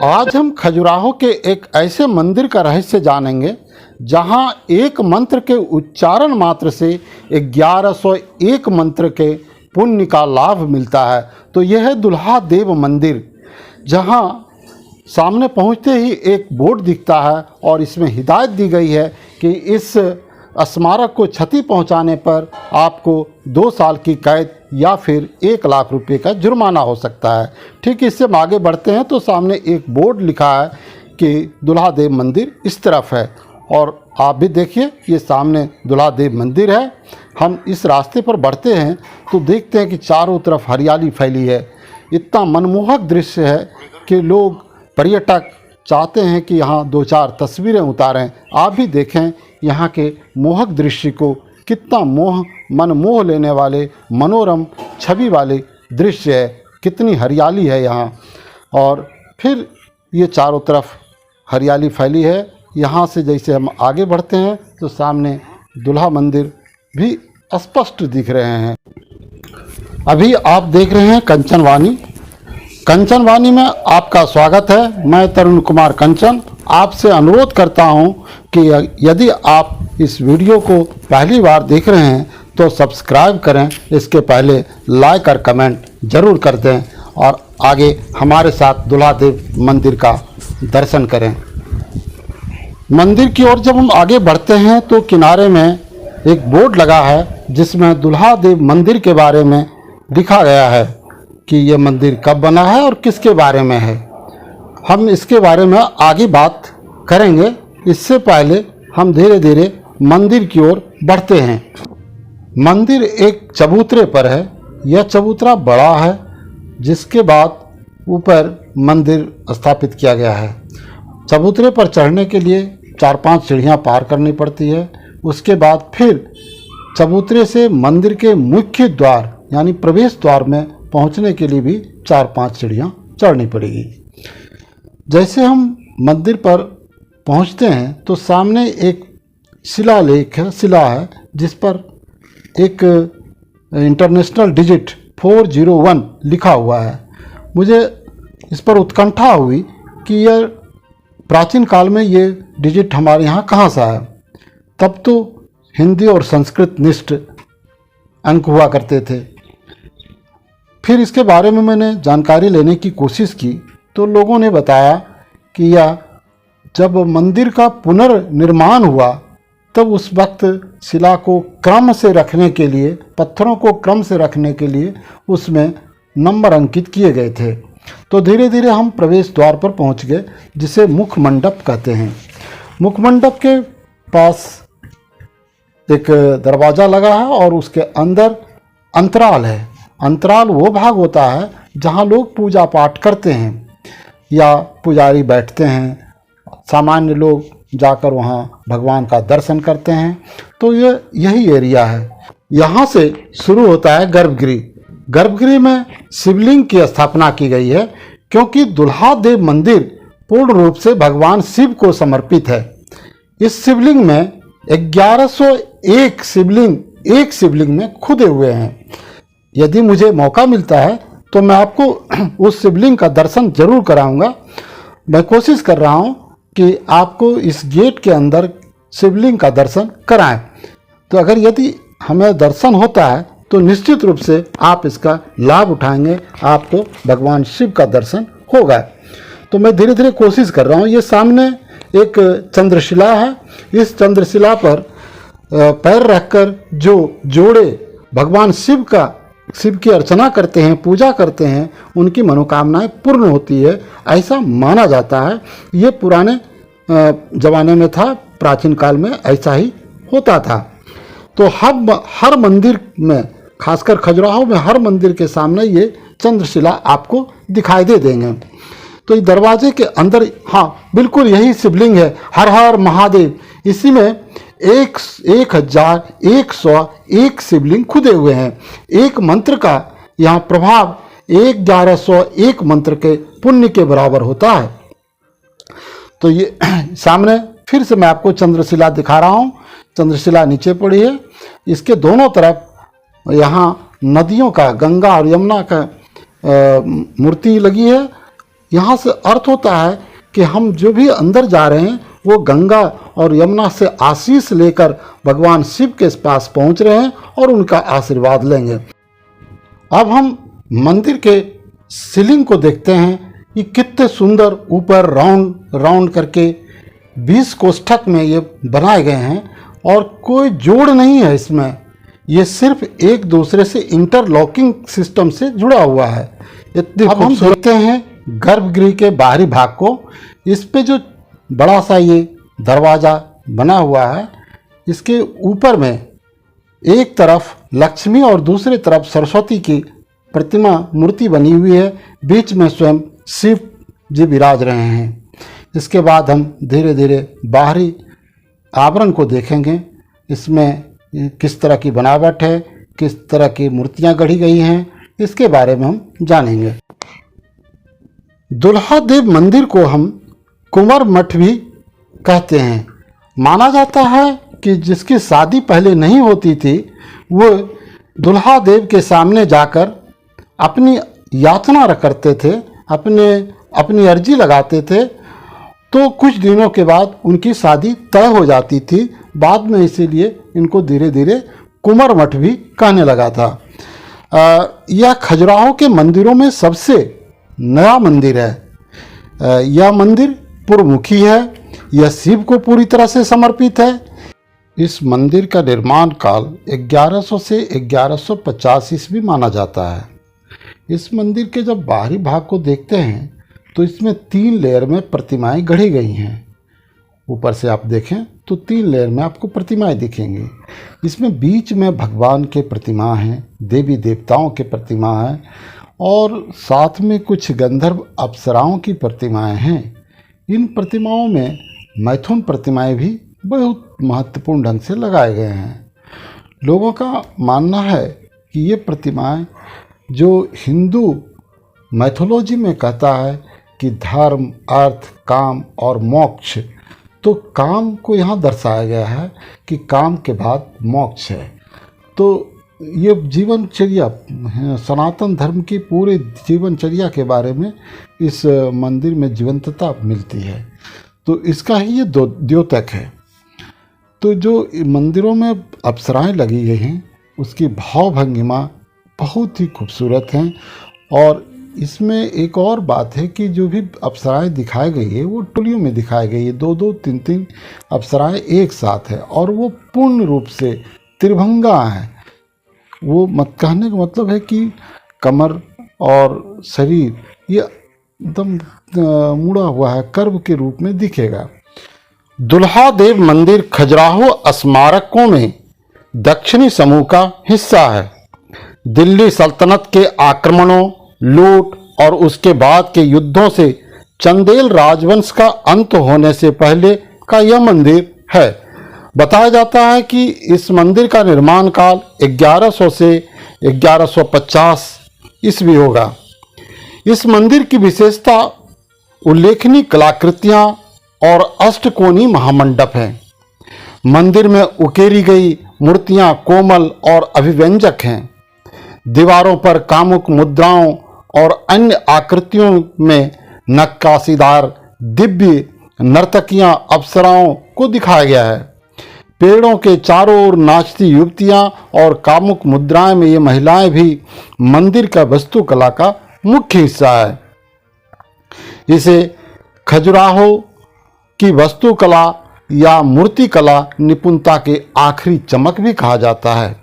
आज हम खजुराहो के एक ऐसे मंदिर का रहस्य जानेंगे जहां एक मंत्र के उच्चारण मात्र से 1101 मंत्र के पुण्य का लाभ मिलता है। तो यह है दुल्हा देव मंदिर, जहां सामने पहुंचते ही एक बोर्ड दिखता है और इसमें हिदायत दी गई है कि इस स्मारक को क्षति पहुंचाने पर आपको 2 साल की कैद या फिर 1 लाख रुपए का जुर्माना हो सकता है। ठीक इससे हम आगे बढ़ते हैं तो सामने एक बोर्ड लिखा है कि दुल्हा देव मंदिर इस तरफ है, और आप भी देखिए ये सामने दुल्हा देव मंदिर है। हम इस रास्ते पर बढ़ते हैं तो देखते हैं कि चारों तरफ हरियाली फैली है। इतना मनमोहक दृश्य है कि लोग पर्यटक चाहते हैं कि यहाँ 2-4 तस्वीरें उतारें। आप भी देखें यहाँ के मोहक दृश्य को, कितना मन मोह लेने वाले मनोरम छवि वाले दृश्य है, कितनी हरियाली है यहाँ। और फिर ये चारों तरफ हरियाली फैली है। यहाँ से जैसे हम आगे बढ़ते हैं तो सामने दुल्हा मंदिर भी स्पष्ट दिख रहे हैं। अभी आप देख रहे हैं कंचनवानी। कंचनवानी में आपका स्वागत है। मैं तरुण कुमार कंचन आपसे अनुरोध करता हूं कि यदि आप इस वीडियो को पहली बार देख रहे हैं तो सब्सक्राइब करें, इसके पहले लाइक और कमेंट ज़रूर कर दें और आगे हमारे साथ दुल्हा देव मंदिर का दर्शन करें। मंदिर की ओर जब हम आगे बढ़ते हैं तो किनारे में एक बोर्ड लगा है जिसमें दुल्हा देव मंदिर के बारे में लिखा गया है कि यह मंदिर कब बना है और किसके बारे में है। हम इसके बारे में आगे बात करेंगे। इससे पहले हम धीरे धीरे मंदिर की ओर बढ़ते हैं। मंदिर एक चबूतरे पर है। यह चबूतरा बड़ा है, जिसके बाद ऊपर मंदिर स्थापित किया गया है। चबूतरे पर चढ़ने के लिए 4-5 सीढ़ियाँ पार करनी पड़ती है। उसके बाद फिर चबूतरे से मंदिर के मुख्य द्वार यानी प्रवेश द्वार में पहुंचने के लिए भी 4-5 सीढ़ियाँ चढ़नी पड़ेगी। जैसे हम मंदिर पर पहुंचते हैं तो सामने एक शिला है जिस पर एक इंटरनेशनल डिजिट 401 लिखा हुआ है। मुझे इस पर उत्कंठा हुई कि यह प्राचीन काल में ये डिजिट हमारे यहाँ कहाँ से आया। तब तो हिंदी और संस्कृत निष्ठ अंक हुआ करते थे। फिर इसके बारे में मैंने जानकारी लेने की कोशिश की तो लोगों ने बताया कि यह जब मंदिर का पुनर्निर्माण हुआ तब उस वक्त शिला को क्रम से रखने के लिए, पत्थरों को क्रम से रखने के लिए उसमें नंबर अंकित किए गए थे। तो धीरे धीरे हम प्रवेश द्वार पर पहुंच गए, जिसे मुख मंडप कहते हैं। मुख मंडप के पास एक दरवाज़ा लगा है और उसके अंदर अंतराल है। अंतराल वो भाग होता है जहाँ लोग पूजा पाठ करते हैं या पुजारी बैठते हैं, सामान्य लोग जाकर वहाँ भगवान का दर्शन करते हैं। तो ये यही एरिया है। यहाँ से शुरू होता है गर्भगृह। गर्भगृह में शिवलिंग की स्थापना की गई है, क्योंकि दुल्हा देव मंदिर पूर्ण रूप से भगवान शिव को समर्पित है। इस शिवलिंग में 1101 शिवलिंग एक शिवलिंग में खुदे हुए हैं। यदि मुझे मौका मिलता है तो मैं आपको उस शिवलिंग का दर्शन जरूर कराऊंगा। मैं कोशिश कर रहा हूं कि आपको इस गेट के अंदर शिवलिंग का दर्शन कराएं। तो अगर यदि हमें दर्शन होता है तो निश्चित रूप से आप इसका लाभ उठाएंगे, आपको भगवान शिव का दर्शन होगा। तो मैं धीरे धीरे कोशिश कर रहा हूँ। ये सामने एक चंद्रशिला है। इस चंद्रशिला पर पैर रखकर जो जोड़े भगवान शिव की अर्चना करते हैं, पूजा करते हैं, उनकी मनोकामनाएं पूर्ण होती है, ऐसा माना जाता है। ये पुराने ज़माने में था, प्राचीन काल में ऐसा ही होता था। तो हर मंदिर में, खासकर खजुराहो में हर मंदिर के सामने ये चंद्रशिला आपको दिखाई दे देंगे। तो इस दरवाजे के अंदर, हाँ बिल्कुल यही शिवलिंग है। हर हर महादेव। इसी में 1101 शिवलिंग खुदे हुए हैं। एक मंत्र का यहाँ प्रभाव 1101 मंत्र के पुण्य के बराबर होता है। तो ये सामने फिर से मैं आपको चंद्रशिला दिखा रहा हूँ। चंद्रशिला नीचे पड़ी है। इसके दोनों तरफ यहाँ नदियों का, गंगा और यमुना का मूर्ति लगी है। यहाँ से अर्थ होता है कि हम जो भी अंदर जा रहे हैं वो गंगा और यमुना से आशीष लेकर भगवान शिव के पास पहुँच रहे हैं और उनका आशीर्वाद लेंगे। अब हम मंदिर के सीलिंग को देखते हैं कि कितने सुंदर ऊपर राउंड राउंड करके 20 कोष्ठक में ये बनाए गए हैं और कोई जोड़ नहीं है इसमें। ये सिर्फ एक दूसरे से इंटरलॉकिंग सिस्टम से जुड़ा हुआ है। इतनी अब हम देखते हैं गर्भगृह के बाहरी भाग को। इस पे जो बड़ा सा ये दरवाज़ा बना हुआ है, इसके ऊपर में एक तरफ लक्ष्मी और दूसरी तरफ सरस्वती की प्रतिमा मूर्ति बनी हुई है। बीच में स्वयं शिव जी विराज रहे हैं। इसके बाद हम धीरे धीरे बाहरी आवरण को देखेंगे। इसमें किस तरह की बनावट है, किस तरह की मूर्तियां गढ़ी गई हैं, इसके बारे में हम जानेंगे। दुल्हा देव मंदिर को हम कुंवर मठ भी कहते हैं। माना जाता है कि जिसकी शादी पहले नहीं होती थी वो दुल्हा देव के सामने जाकर अपनी याचना करते थे, अपनी अर्जी लगाते थे, तो कुछ दिनों के बाद उनकी शादी तय हो जाती थी। बाद में इसीलिए इनको धीरे धीरे कुंवर मठ भी कहने लगा था। यह खजुराहो के मंदिरों में सबसे नया मंदिर है। यह मंदिर पूर्वमुखी है। यह शिव को पूरी तरह से समर्पित है। इस मंदिर का निर्माण काल 1100 से 1150 ईस्वी माना जाता है। इस मंदिर के जब बाहरी भाग को देखते हैं तो इसमें 3 लेयर में प्रतिमाएं गढ़ी गई हैं। ऊपर से आप देखें तो 3 लेयर में आपको प्रतिमाएं दिखेंगी। इसमें बीच में भगवान के प्रतिमा हैं, देवी देवताओं के प्रतिमा हैं और साथ में कुछ गंधर्व अप्सराओं की प्रतिमाएं हैं। इन प्रतिमाओं में मैथुन प्रतिमाएं भी बहुत महत्वपूर्ण ढंग से लगाए गए हैं। लोगों का मानना है कि ये प्रतिमाएं जो हिंदू मैथोलॉजी में कहता है कि धर्म, अर्थ, काम और मोक्ष, तो काम को यहाँ दर्शाया गया है कि काम के बाद मोक्ष है। तो ये जीवनचर्या, सनातन धर्म की पूरे जीवनचर्या के बारे में इस मंदिर में जीवंतता मिलती है। तो इसका ही ये द्योतक है। तो जो मंदिरों में अप्सराएं लगी गई हैं उसकी भाव भंगिमा बहुत ही खूबसूरत हैं। और इसमें एक और बात है कि जो भी अप्सराएं दिखाई गई है वो टोलियों में दिखाई गई है। 2-2, 3-3 अप्सराएं एक साथ है और वो पूर्ण रूप से त्रिभंगा हैं। वो मत कहने का मतलब है कि कमर और शरीर ये एकदम मुड़ा हुआ है, कर्व के रूप में दिखेगा। दुल्हा देव मंदिर खजुराहो स्मारकों में दक्षिणी समूह का हिस्सा है। दिल्ली सल्तनत के आक्रमणों, लूट और उसके बाद के युद्धों से चंदेल राजवंश का अंत होने से पहले का यह मंदिर है। बताया जाता है कि इस मंदिर का निर्माण काल 1100 से 1150 ईस्वी होगा। इस मंदिर की विशेषता उल्लेखनीय कलाकृतियां और अष्टकोणीय महामंडप हैं। मंदिर में उकेरी गई मूर्तियां कोमल और अभिव्यंजक हैं। दीवारों पर कामुक मुद्राओं और अन्य आकृतियों में नक्काशीदार दिव्य नर्तकियां अप्सराओं को दिखाया गया है। पेड़ों के चारों ओर नाचती युवतियां और कामुक मुद्राएं में ये महिलाएं भी मंदिर का वास्तुकला का मुख्य हिस्सा है। इसे खजुराहो की वास्तुकला या मूर्तिकला निपुणता के आखिरी चमक भी कहा जाता है।